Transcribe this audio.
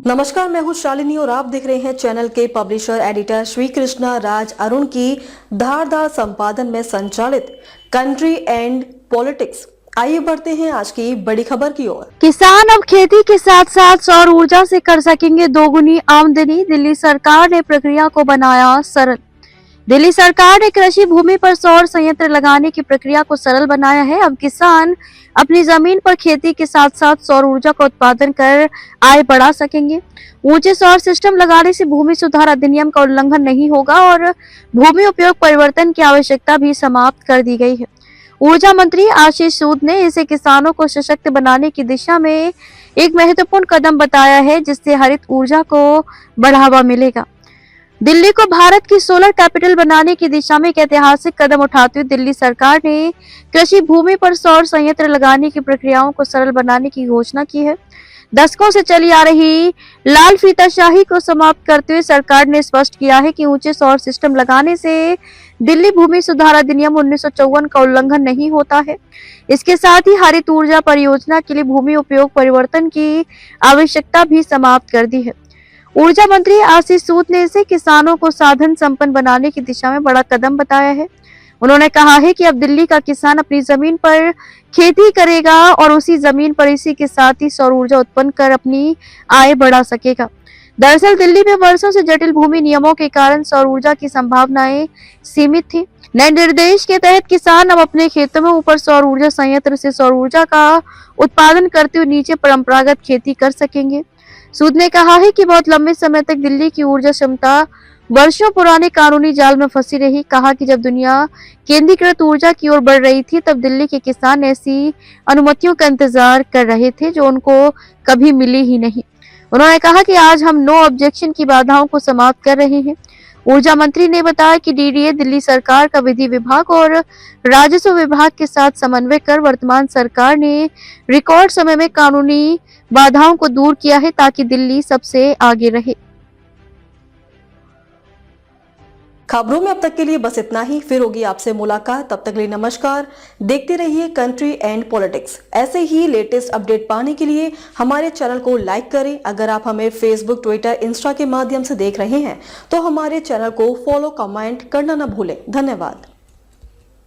नमस्कार, मैं हूं शालिनी और आप देख रहे हैं चैनल के पब्लिशर एडिटर श्री कृष्णा राज अरुण की धारदार संपादन में संचालित कंट्री एंड पॉलिटिक्स। आइए बढ़ते हैं आज की बड़ी खबर की ओर। किसान अब खेती के साथ साथ सौर ऊर्जा से कर सकेंगे दोगुनी आमदनी। दिल्ली सरकार ने प्रक्रिया को बनाया सरल। दिल्ली सरकार ने कृषि भूमि पर सौर संयंत्र लगाने की प्रक्रिया को सरल बनाया है। अब किसान अपनी जमीन पर खेती के साथ साथ सौर ऊर्जा का उत्पादन कर आय बढ़ा सकेंगे। ऊंचे सौर सिस्टम लगाने से भूमि सुधार अधिनियम का उल्लंघन नहीं होगा और भूमि उपयोग परिवर्तन की आवश्यकता भी समाप्त कर दी गई है। ऊर्जा मंत्री आशीष सूद ने इसे किसानों को सशक्त बनाने की दिशा में एक महत्वपूर्ण कदम बताया है, जिससे हरित ऊर्जा को बढ़ावा मिलेगा। दिल्ली को भारत की सोलर कैपिटल बनाने की दिशा में एक ऐतिहासिक कदम उठाते हुए दिल्ली सरकार ने कृषि भूमि पर सौर संयंत्र लगाने की प्रक्रियाओं को सरल बनाने की घोषणा की है। दशकों से चली आ रही लाल फीताशाही को समाप्त करते हुए सरकार ने स्पष्ट किया है कि ऊंचे सौर सिस्टम लगाने से दिल्ली भूमि सुधार अधिनियम 1954 का उल्लंघन नहीं होता है। इसके साथ ही हरित ऊर्जा परियोजना के लिए भूमि उपयोग परिवर्तन की आवश्यकता भी समाप्त कर दी है। ऊर्जा मंत्री आशीष सूद ने इसे किसानों को साधन संपन्न बनाने की दिशा में बड़ा कदम बताया है। उन्होंने कहा है कि अब दिल्ली का किसान अपनी जमीन पर खेती करेगा और उसी जमीन पर इसी के साथ ही सौर ऊर्जा उत्पन्न कर अपनी आय बढ़ा सकेगा। दरअसल दिल्ली में वर्षों से जटिल भूमि नियमों के कारण सौर ऊर्जा की संभावनाएं सीमित थी। नए निर्देश के तहत किसान अब अपने खेतों में ऊपर सौर ऊर्जा संयंत्र से सौर ऊर्जा का उत्पादन करते हुए नीचे परंपरागत खेती कर सकेंगे। सूद ने कहा है कि बहुत लंबे समय तक दिल्ली की ऊर्जा क्षमता वर्षों पुराने कानूनी जाल में फंसी रही। कहा कि जब दुनिया केंद्रीकृत ऊर्जा की ओर बढ़ रही थी, तब दिल्ली के किसान ऐसी अनुमतियों का इंतजार कर रहे थे जो उनको कभी मिली ही नहीं। उन्होंने कहा कि आज हम नो ऑब्जेक्शन की बाधाओं को समाप्त कर रहे हैं। ऊर्जा मंत्री ने बताया कि डीडीए दिल्ली सरकार का विधि विभाग और राजस्व विभाग के साथ समन्वय कर वर्तमान सरकार ने रिकॉर्ड समय में कानूनी बाधाओं को दूर किया है ताकि दिल्ली सबसे आगे रहे। खबरों में अब तक के लिए बस इतना ही। फिर होगी आपसे मुलाकात, तब तक के लिए नमस्कार। देखते रहिए कंट्री एंड पॉलिटिक्स। ऐसे ही लेटेस्ट अपडेट पाने के लिए हमारे चैनल को लाइक करें। अगर आप हमें फेसबुक, ट्विटर, इंस्टा के माध्यम से देख रहे हैं तो हमारे चैनल को फॉलो, कमेंट करना न भूलें। धन्यवाद।